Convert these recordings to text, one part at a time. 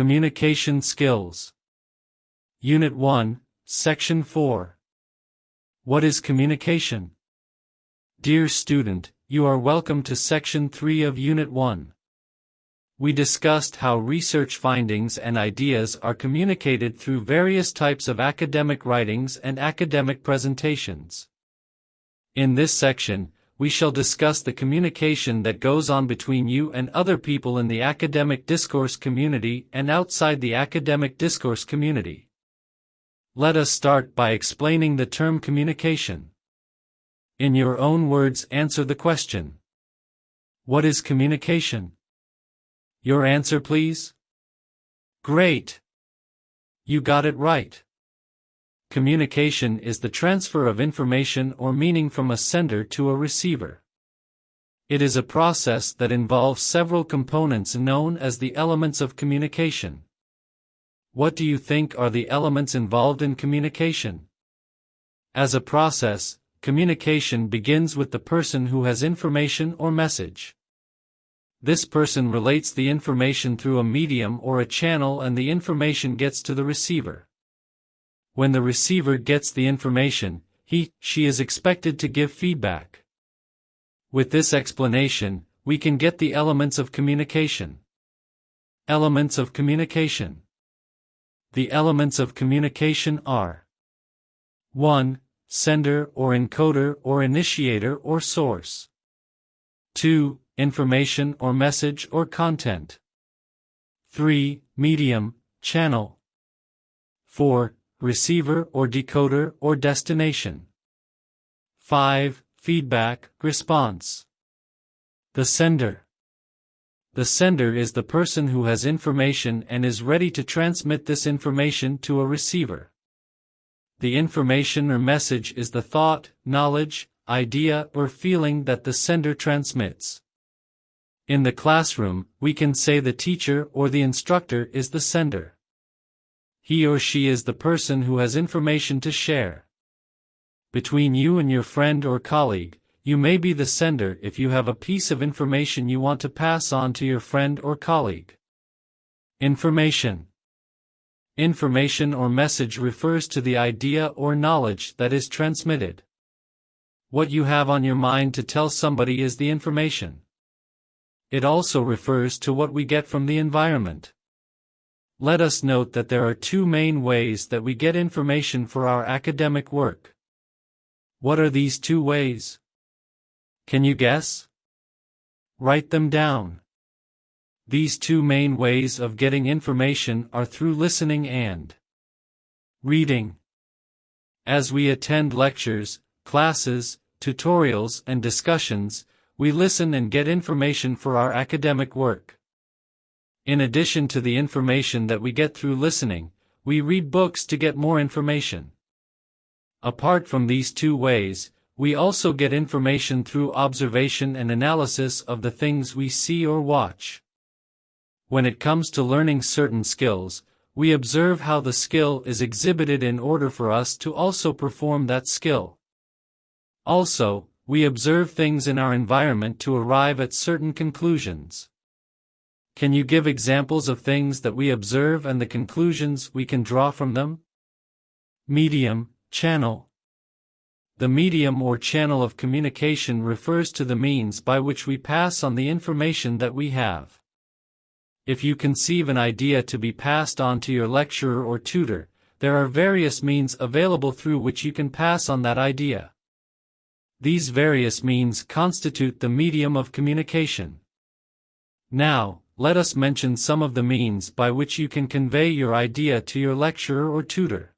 Communication Skills. Unit 1, Section 4. What is communication? Dear student, you are welcome to Section 3 of Unit 1. We discussed how research findings and ideas are communicated through various types of academic writings and academic presentations. In this section, we shall discuss the communication that goes on between you and other people in the academic discourse community and outside the academic discourse community. Let us start by explaining the term communication. In your own words, answer the question. What is communication? Your answer, please? Great! You got it right. Communication is the transfer of information or meaning from a sender to a receiver. It is a process that involves several components known as the elements of communication. What do you think are the elements involved in communication? As a process, communication begins with the person who has information or message. This person relates the information through a medium or a channel, and the information gets to the receiver. When the receiver gets the information, she is expected to give feedback. With this explanation, we can get the elements of communication. Elements of communication. The elements of communication are: 1. Sender or encoder or initiator or source. 2. Information or message or content. 3. Medium, channel. 4. Receiver or decoder or destination. 5. Feedback, response. The sender. The sender is the person who has information and is ready to transmit this information to a receiver. The information or message is the thought, knowledge, idea, or feeling that the sender transmits. In the classroom, we can say the teacher or the instructor is the sender. He or she is the person who has information to share. Between you and your friend or colleague, you may be the sender if you have a piece of information you want to pass on to your friend or colleague. Information. Information or message refers to the idea or knowledge that is transmitted. What you have on your mind to tell somebody is the information. It also refers to what we get from the environment. Let us note that there are two main ways that we get information for our academic work. What are these two ways? Can you guess? Write them down. These two main ways of getting information are through listening and reading. As we attend lectures, classes, tutorials, and discussions, we listen and get information for our academic work. In addition to the information that we get through listening, we read books to get more information. Apart from these two ways, we also get information through observation and analysis of the things we see or watch. When it comes to learning certain skills, we observe how the skill is exhibited in order for us to also perform that skill. Also, we observe things in our environment to arrive at certain conclusions. Can you give examples of things that we observe and the conclusions we can draw from them? Medium, channel. The medium or channel of communication refers to the means by which we pass on the information that we have. If you conceive an idea to be passed on to your lecturer or tutor, there are various means available through which you can pass on that idea. These various means constitute the medium of communication. Now, let us mention some of the means by which you can convey your idea to your lecturer or tutor.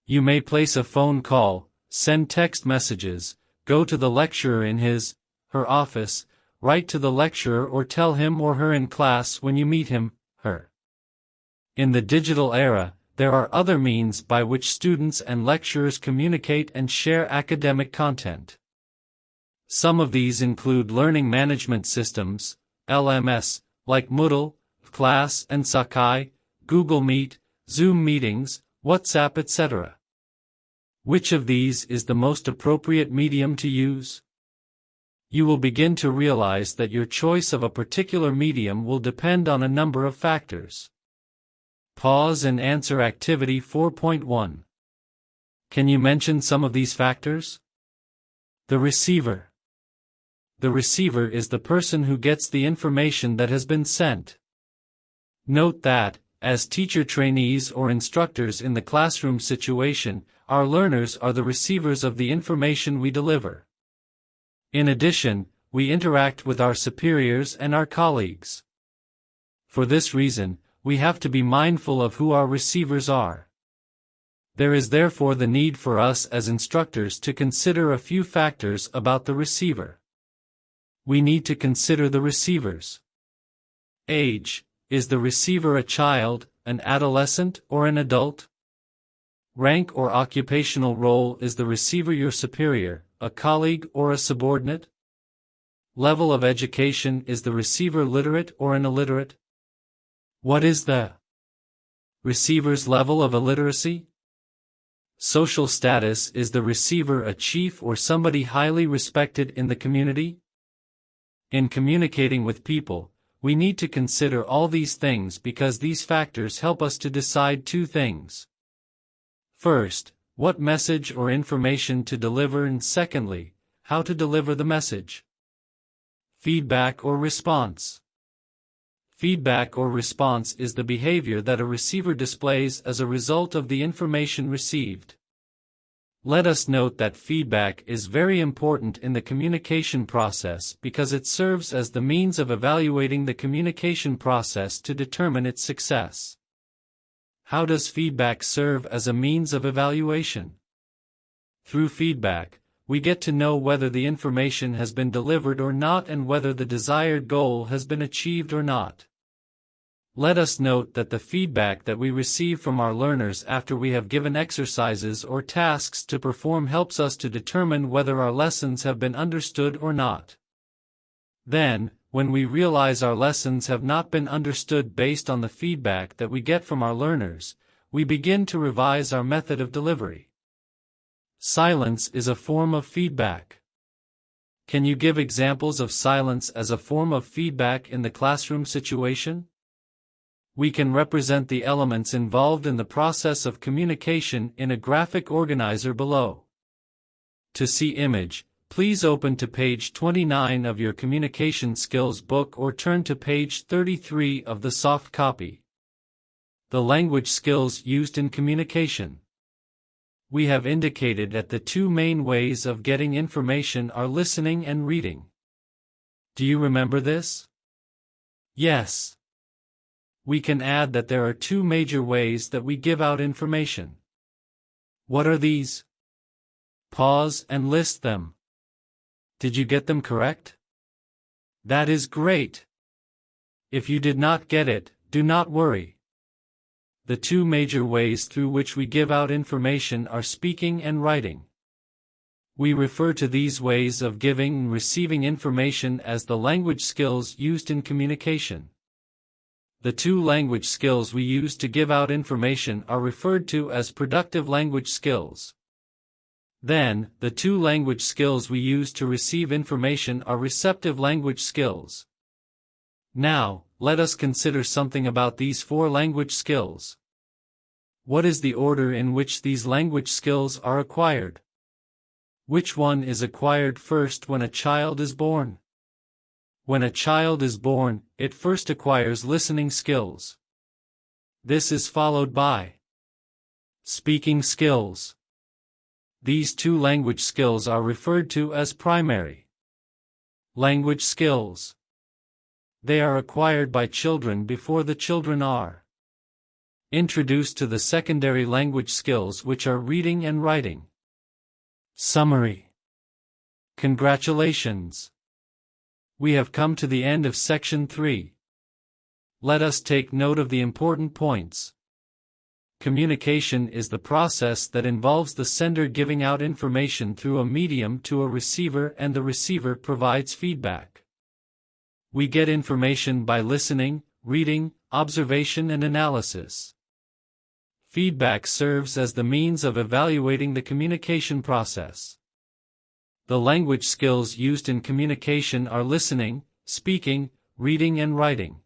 You may place a phone call, send text messages, go to the lecturer in her office, write to the lecturer or tell him or her in class when you meet him, her. In the digital era, there are other means by which students and lecturers communicate and share academic content. Some of these include learning management systems, LMS, like Moodle, Class and Sakai, Google Meet, Zoom meetings, WhatsApp, etc. Which of these is the most appropriate medium to use? You will begin to realize that your choice of a particular medium will depend on a number of factors. Pause and answer activity 4.1. Can you mention some of these factors? The receiver. The receiver is the person who gets the information that has been sent. Note that, as teacher trainees or instructors in the classroom situation, our learners are the receivers of the information we deliver. In addition, we interact with our superiors and our colleagues. For this reason, we have to be mindful of who our receivers are. There is therefore the need for us as instructors to consider a few factors about the receiver. We need to consider the receivers. Age. Is the receiver a child, an adolescent, or an adult? Rank or occupational role. Is the receiver your superior, a colleague, or a subordinate? Level of education. Is the receiver literate or an illiterate? What is the receiver's level of illiteracy? Social status. Is the receiver a chief or somebody highly respected in the community? In communicating with people, we need to consider all these things because these factors help us to decide two things. First, what message or information to deliver, and secondly, how to deliver the message. Feedback or response. Feedback or response is the behavior that a receiver displays as a result of the information received. Let us note that feedback is very important in the communication process because it serves as the means of evaluating the communication process to determine its success. How does feedback serve as a means of evaluation? Through feedback, we get to know whether the information has been delivered or not and whether the desired goal has been achieved or not. Let us note that the feedback that we receive from our learners after we have given exercises or tasks to perform helps us to determine whether our lessons have been understood or not. Then, when we realize our lessons have not been understood based on the feedback that we get from our learners, we begin to revise our method of delivery. Silence is a form of feedback. Can you give examples of silence as a form of feedback in the classroom situation? We can represent the elements involved in the process of communication in a graphic organizer below. To see image, please open to page 29 of your Communication Skills book or turn to page 33 of the soft copy. The language skills used in communication. We have indicated that the two main ways of getting information are listening and reading. Do you remember this? Yes. We can add that there are two major ways that we give out information. What are these? Pause and list them. Did you get them correct? That is great. If you did not get it, do not worry. The two major ways through which we give out information are speaking and writing. We refer to these ways of giving and receiving information as the language skills used in communication. The two language skills we use to give out information are referred to as productive language skills. Then, the two language skills we use to receive information are receptive language skills. Now, let us consider something about these four language skills. What is the order in which these language skills are acquired? Which one is acquired first when a child is born? When a child is born, it first acquires listening skills. This is followed by speaking skills. These two language skills are referred to as primary language skills. They are acquired by children before the children are introduced to the secondary language skills, which are reading and writing. Summary. Congratulations! We have come to the end of section 3. Let us take note of the important points. Communication is the process that involves the sender giving out information through a medium to a receiver, and the receiver provides feedback. We get information by listening, reading, observation, and analysis. Feedback serves as the means of evaluating the communication process. The language skills used in communication are listening, speaking, reading, and writing.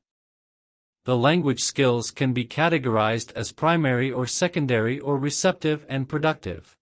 the language skills can be categorized as primary or secondary or receptive and productive.